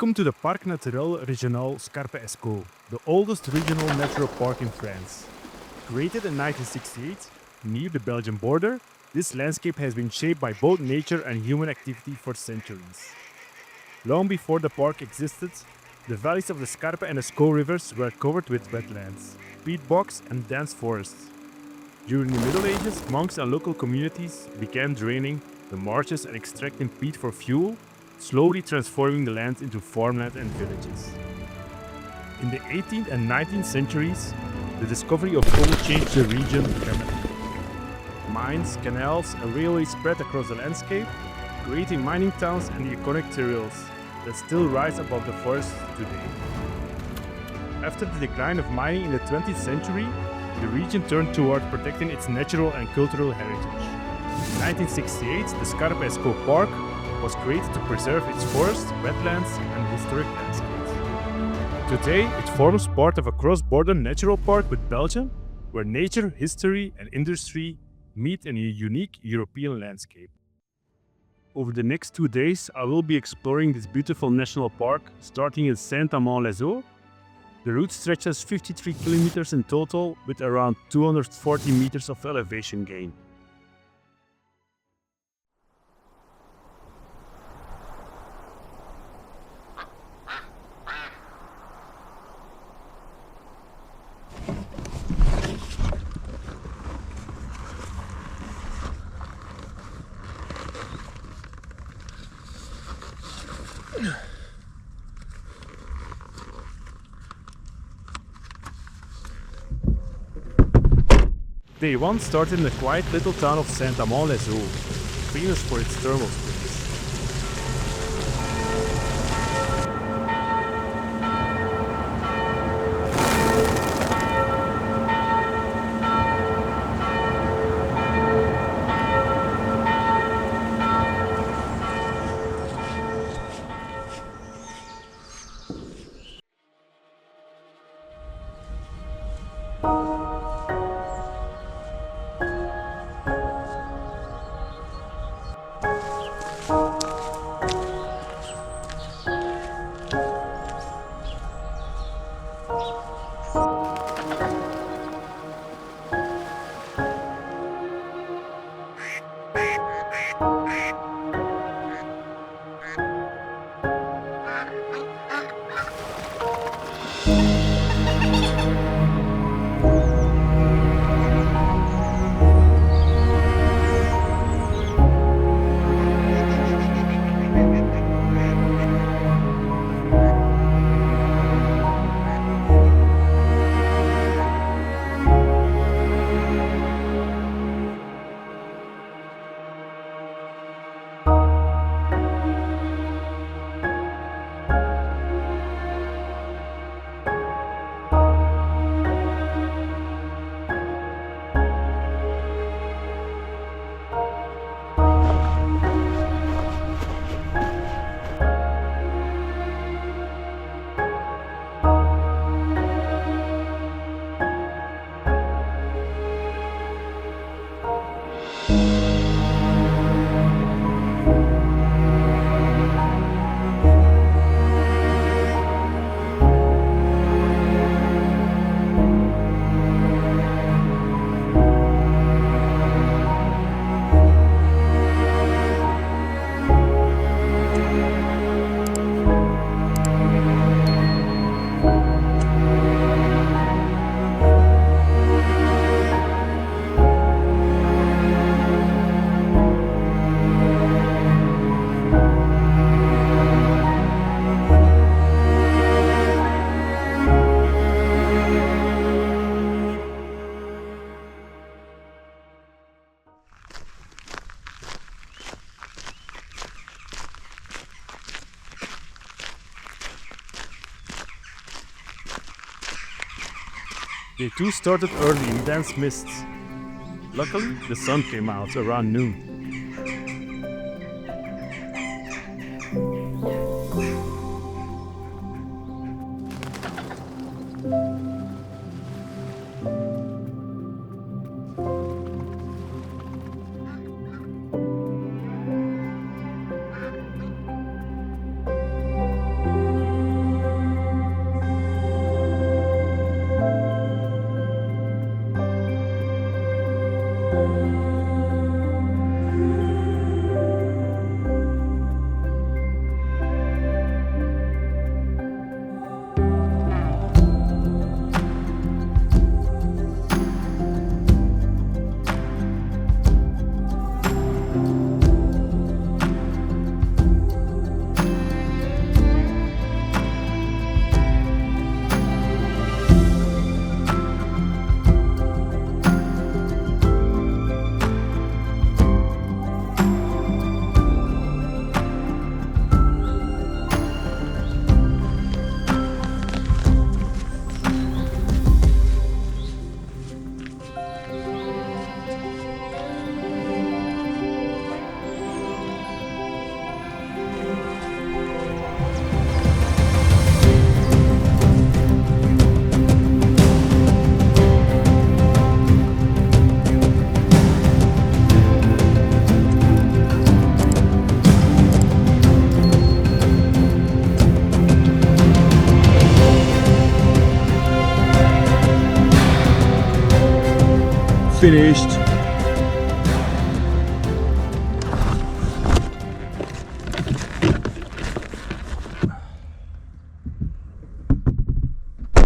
Welcome to the Parc Naturel Régional Scarpe-Escaut, the oldest regional natural park in France. Created in 1968, near the Belgian border, this landscape has been shaped by both nature and human activity for centuries. Long before the park existed, the valleys of the Scarpe and Escaut rivers were covered with wetlands, peat bogs, and dense forests. During the Middle Ages, monks and local communities began draining the marshes and extracting peat for fuel, slowly transforming the land into farmland and villages. In the 18th and 19th centuries, the discovery of coal changed the region dramatically. Mines, canals, and railways spread across the landscape, creating mining towns and the iconic trails that still rise above the forests today. After the decline of mining in the 20th century, the region turned toward protecting its natural and cultural heritage. In 1968, the Scarpe-Escaut Park was created to preserve its forests, wetlands, and historic landscapes. Today, it forms part of a cross-border natural park with Belgium, where nature, history, and industry meet in a unique European landscape. Over the next 2 days, I will be exploring this beautiful national park, starting in Saint-Amand-les-Eaux. The route stretches 53 kilometers in total, with around 240 meters of elevation gain. Day 1 started in the quiet little town of Saint-Amand-les-Eaux, famous for its thermal springs. Day 2 started early in dense mists. Luckily, the sun came out around noon. finished.